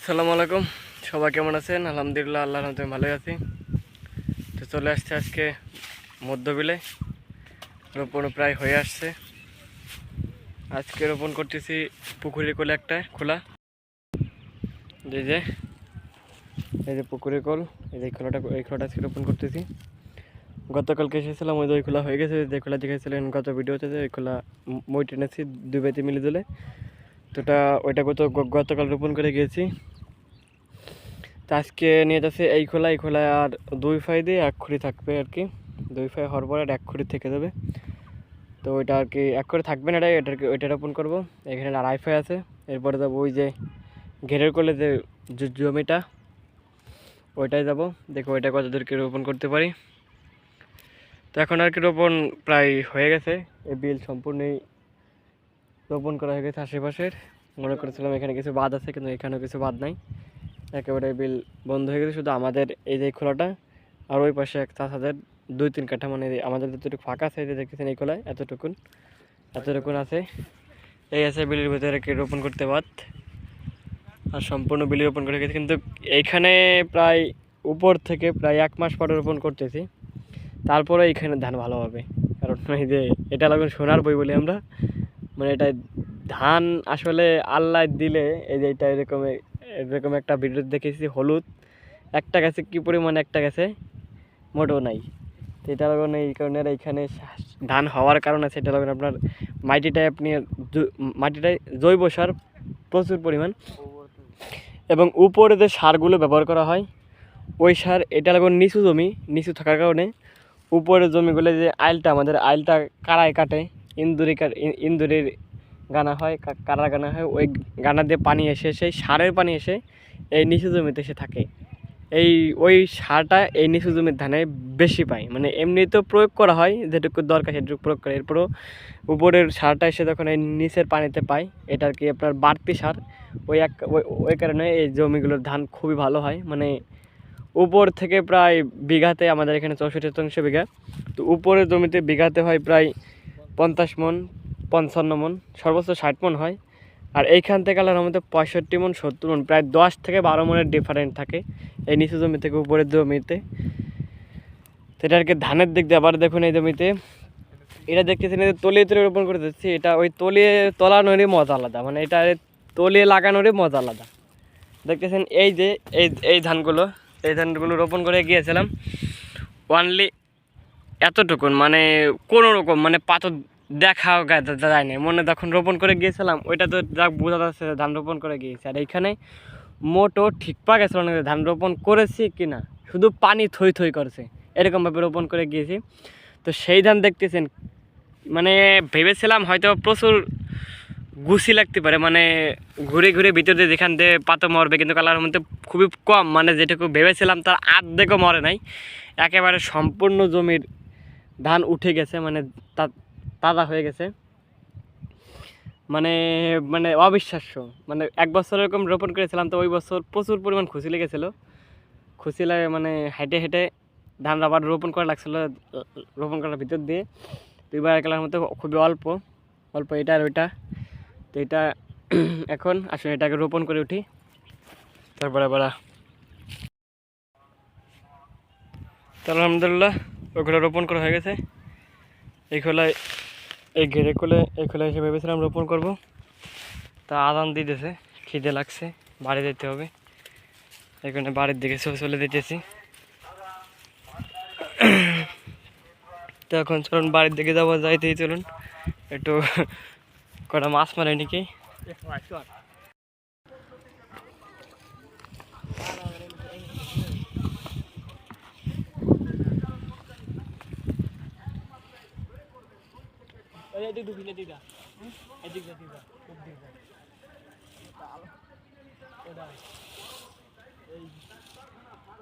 আসসালামু আলাইকুম। সবাই কেমন আছেন? আলহামদুলিল্লাহ, আল্লাহর রহমতে ভালোই আছি। তো চলে আসছে আজকে মধ্যবিলে, রোপণ প্রায় হয়ে আসছে। আজকে রোপণ করতেছি পুকুরের কোলে একটা খোলা, যে যে এই যে পুকুরের কোল, এই খোলাটা আজকে রোপণ করতেছি। গতকালকে এসেছিলাম, ওই খোলা হয়ে গেছে। যে খোলা দেখেছিলেন গত ভিডিওতে, যে ওই খোলা মই টেনেছি দুই বেতে মিলে দিলে। তো ওইটা গতকাল রোপণ করে গিয়েছি। তো আজকে নিয়ে যাচ্ছে এই খোলায় আর দুই ফাই দিয়ে এক খুঁড়ি থাকবে আর কি। দুই ফাই হওয়ার পর আর এক খুঁড়ি থেকে যাবে। তো ওইটা আর কি এক করে থাকবে না, ওইটা রোপণ করবো। এখানে আড়াই ফাই আছে। এরপরে যাবো ওই যে ঘেরের কোলে যে জমিটা, ওইটাই যাব। দেখো ওইটা কত দূর কি রোপণ করতে পারি। তো এখন আর কি রোপণ প্রায় হয়ে গেছে। এই বিল সম্পূর্ণই রোপণ করা হয়ে গেছে। আশেপাশের মনে করেছিলাম এখানে কিছু বাদ আছে, কিন্তু এখানেও কিছু বাদ নাই। একেবারে বিল বন্ধ হয়ে গেছে। শুধু আমাদের এই যে খোলাটা আর ওই পাশে এক চাষাদের 2-3 কাঠা, মানে আমাদের যতটুকু ফাঁকা আছে দেখতেছেন এই খোলায় এতটুকুন আছে। এই আছে বিলের ভিতরে কি রোপণ করতে বাদ, আর সম্পূর্ণ বিলি রোপণ করে গেছে। কিন্তু এইখানে প্রায় উপর থেকে প্রায় 1 মাস পরে রোপণ করতেছি, তারপরে এইখানে ধান ভালো হবে। কারণ এই যে এটা লাগুন সোনার বই বলি আমরা, মানে এটা ধান আসলে আল্লাহ দিলে। এই যে এটা এরকম একটা ভিডিও দেখেছি, হলুদ একটা গাছে কি পরিমাণে, একটা গাছে মোটেও নাই। তো এটা লাগুন এই কারণে এইখানে ধান হওয়ার কারণ আছে। এটা লাগুন আপনার মাটিটায় জৈব সার প্রচুর পরিমাণ, এবং উপরে যে সারগুলো ব্যবহার করা হয় ওই সার, এটা লাগুন নিচু থাকার কারণে উপরের জমিগুলো যে আমাদের আইলটা কারায় কাটে, ইন্দুরির গানা হয়, কারা গানা হয়, ওই গানা দিয়ে পানি এসে, সেই সারের পানি এসে এই নিচু জমিতে এসে থাকে। ওই সারটা এই নিচু জমির ধানে বেশি পায়। মানে এমনিতেও প্রয়োগ করা হয়, যেটুকু দরকার সেটুকু প্রয়োগ করে। এরপরও উপরের সারটা এসে যখন এই নিচের পানিতে পায়, এটা আর কি আপনার বাড়তি সার। ওই কারণে এই জমিগুলোর ধান খুবই ভালো হয়। মানে উপর থেকে প্রায় বিঘাতে, আমাদের এখানে 64 বিঘা, তো উপরের জমিতে বিঘাতে হয় প্রায় 50 মন, 55 মন, সর্বোচ্চ 60 মন হয়। আর এইখান থেকে আল্লাহর রহমতে 65 মন, 70 মন, প্রায় 10 থেকে 12 মনের ডিফারেন্ট থাকে এই নিচু জমি থেকে উপরের জমিতে। সেটা আর কি ধানের দিক দিয়ে। আবার দেখুন এই জমিতে এটা দেখতেছেন, তলিয়ে রোপণ করে দিচ্ছি। এটা ওই তলিয়ে তলানোরই মজা আলাদা, মানে এটা তলিয়ে লাগানোরই মজা আলাদা। দেখতেছেন এই যে এই ধানগুলো রোপণ করে গিয়েছিলাম ওনলি এতটুকুন, মানে কোনো রকম মানে পাথর দেখাও যায় না। মনে যখন রোপণ করে গিয়েছিলাম ওইটা তো যা বোঝা যাচ্ছে ধান রোপণ করে গিয়েছে। আর এইখানে মোটো ঠিক পা গেছিল না ধান রোপণ করেছি কিনা, শুধু পানি থই থই করছে, এরকমভাবে রোপণ করে গিয়েছি। তো সেই ধান দেখতেছেন, মানে ভেবেছিলাম হয়তো প্রচুর গুছি লাগতে পারে, মানে ঘুরে ঘুরে ভিতরে যেখান দিয়ে পাতা মরবে, কিন্তু কালার মধ্যে খুবই কম, মানে যেটুকু ভেবেছিলাম তার আর্ধেকও মরে নাই। একেবারে সম্পূর্ণ জমির ধান উঠে গেছে, মানে তাজা হয়ে গেছে। মানে মানে অবিশ্বাস্য। মানে 1 বছর এরকম রোপণ করেছিলাম, তো ওই বছর প্রচুর পরিমাণ খুশি লেগেছিলো। খুশি লাগে মানে হেঁটে হেঁটে ধান আবার রোপণ করা লাগছিলো, রোপণ করার ভিতর দিয়ে 2বার কালার মতো খুবই অল্প অল্প এটা আর ওইটা। তো এটা এখন আসলে এটাকে রোপণ করে উঠি, তারপরে আবার তো আলহামদুলিল্লাহ ওইগুলো রোপণ করা হয়ে গেছে। এই খোলায় এই খোলায় এসে ভেবেছিলাম রোপণ করব, তা আদান দিতেছে, খিদে লাগছে, বাড়ি যেতে হবে। এখানে বাড়ির দিকে চলে দিতেছি। তো এখন চলুন বাড়ির দিকে যাবো, যাইতেই চলুন একটু কটা মাছ মারে নাকি।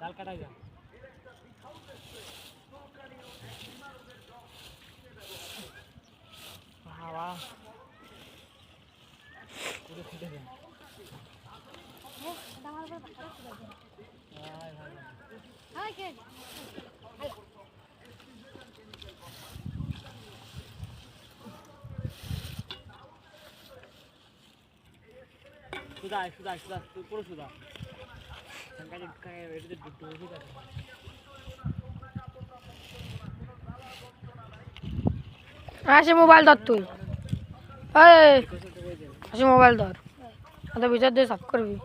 ডাল কাটাই যা হাওয়া পুরো ফিটে দেন। সুদা সুদা সুদা পুরো সুদা আসে মোবাইল ধর তুই আসে মোবাইল ধর তো ভিতর দিয়ে সাফ করবি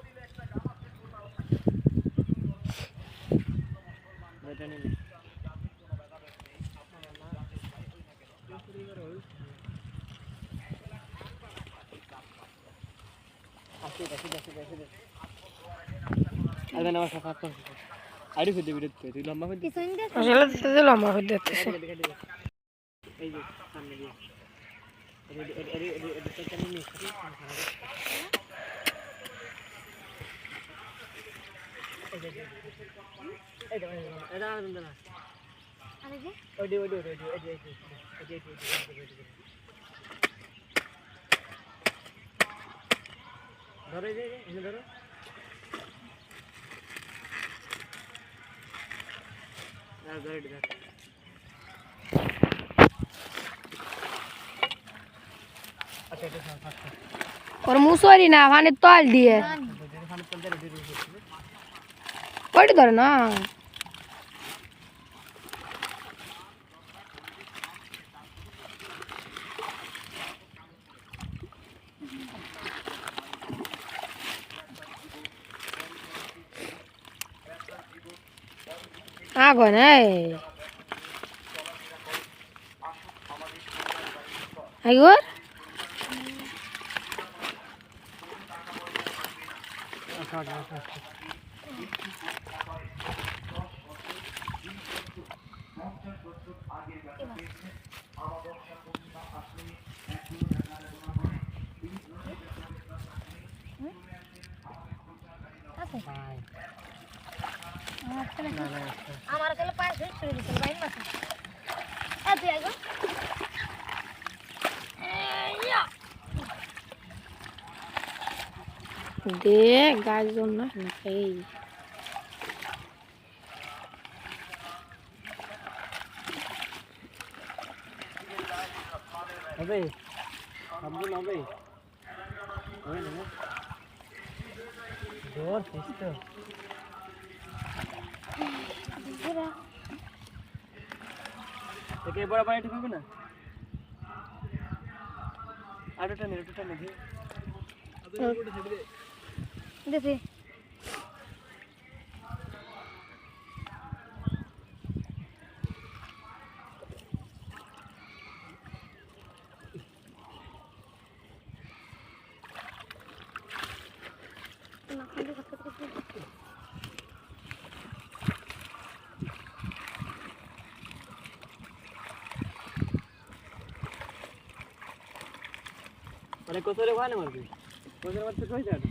লম্বা করে দিতেছে ধরো ধরো और मुसोरी ना भाने तोल दिए पड़ी धर ना आगो नहीं आइगो हमारा चलो पास है शुरू चलो भाई मत ए तू आइगो या दे गाज जो ना नहीं अबे हम बोल अबे ओए ना जोर फिस्ट একে বড় পানি ঢুকবে না আড়টা নে দেখি না খালি কথা কথা अरे कोसरे खाने मर गई कोसरे मत कोई जाना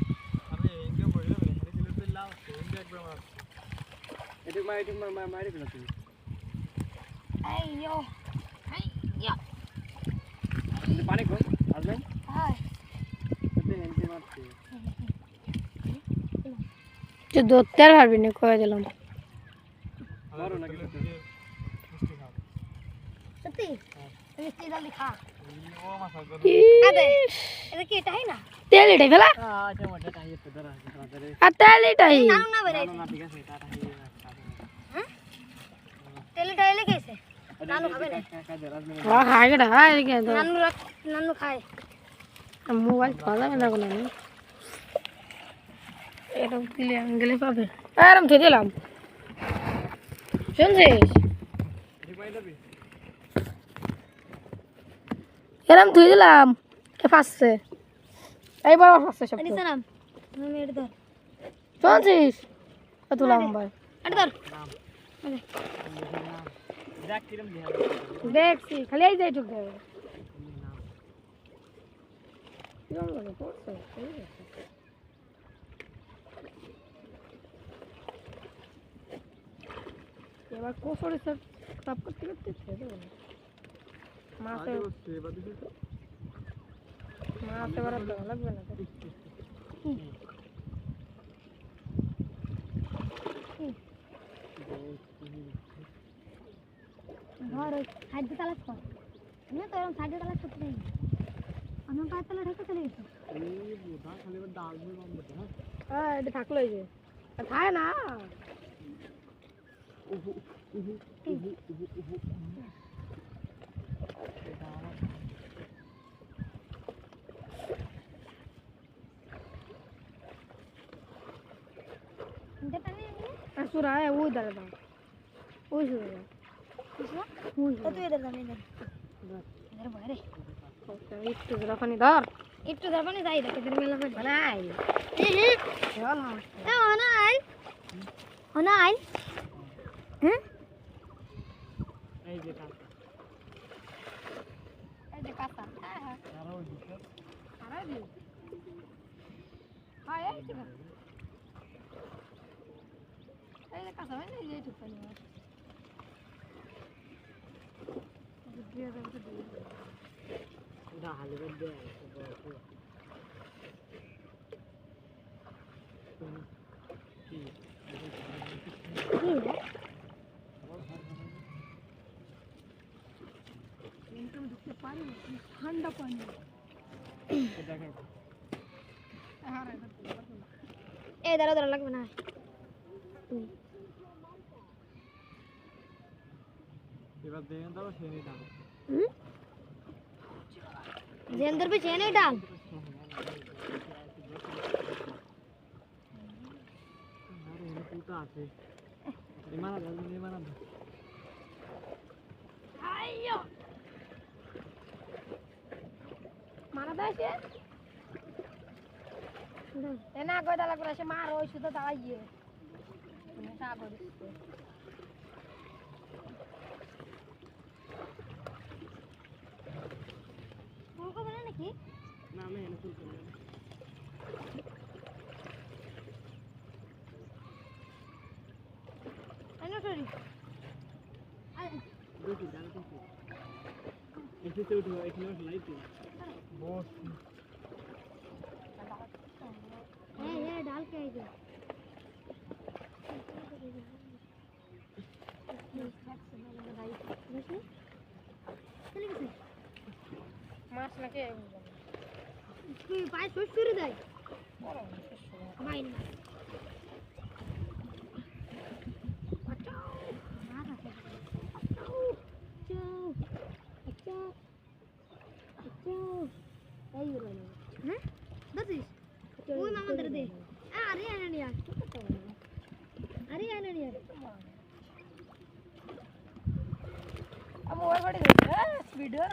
अरे इनके बोले मेरे खाली दिल पे लाओ इनके एक बार मार एटक मार के तुम अयो अयो ये पानी कौन आज नहीं हाय कितने घंटे मारते जो दो चार बार भी नहीं कोई दिलम मारो ना कि मिस्टी खाओ सती मिस्टी डाल खा ओ मसा कर अबे এটা কি এটা না তেল এটাই ফেলা আচ্ছা মোটা তাই তো ধরা ধরে আর তেল এটাই না না বেরাই না ঠিক আছে এটা তাই হ্যাঁ তেল এটাই লেগেছে নানু খাবে না হ্যাঁ খায় কেডা খায় কে তো নানু খায় মোবাইল পালা না কোন না এরকম দিলে আঙ্গেলে পাবে আরাম থে দিলাম শুনছিস এরম ধুই দিলাম এ ফাসছে এইবার ফাসছে সব আরে সালাম আমি এটা ধর শুনছিস কত লম্বা এটা ধর দেখ কিরম দেখছি খালি এই যাই ঢুক দেবে কিরম লাগে পড়ছে এবার কোসরে সব সব করতে করতে ছেড়ে দেবো মাছে মাছে বড় ভালো লাগবে না ধর সাইড তালাক কর না তো এরকম সাইড তালাক করতে নেই আমি পাতলা ঢেকে চলে গেছি এই বুদা খালি ডাল দিয়ে বন্ধ না হ্যাঁ এটা থাকলো এই যে খায় না सुरा है वो इधर था वो सुरा किसका वो तो इधर था इधर इधर बाहर इट्टू जरा पानी दार इट्टू जरा पानी दाई रखे इधर मेला पानी बनाई चल हां ए होना आई हैं এই যে কাঁচা হ্যাঁ আরে দি হ্যাঁ এই যে এই যে কাঁচা মানে এই যে ঠিক পানি দিয়ে দেব তো দিয়ে দা হালে দে ঠান্ডা পানি এই দাঁড়া দাঁড়া লাগবে না এবার দেখেন তো সেনে ডাল জেন্দার पे সেনে ডাল আরে এনে পুটা আছে ইমানা ডাল ইমানা আইয়ো মারা দাইছে এনা গয়দা লাগরা সে মার ওই শুধু দাঁড়াইয়ে তুমি তা করিস ফুলকো বানা নাকি না আমি এনে ফুলকো বানা আইনো সরি আই দেখি দাঁড়া তো এসে তো উঠো এখানে লাইট বস ये डाल के आइए मार्च में के कोई पाए सोच शुरू दे भाई ना अच्छा मारा अच्छा अच्छा अच्छा आई रे हैं दसिस ওই মামাদের দে আরে আনানিয়া আরে আনানিয়া আমি ওই বাড়ি ভিডিও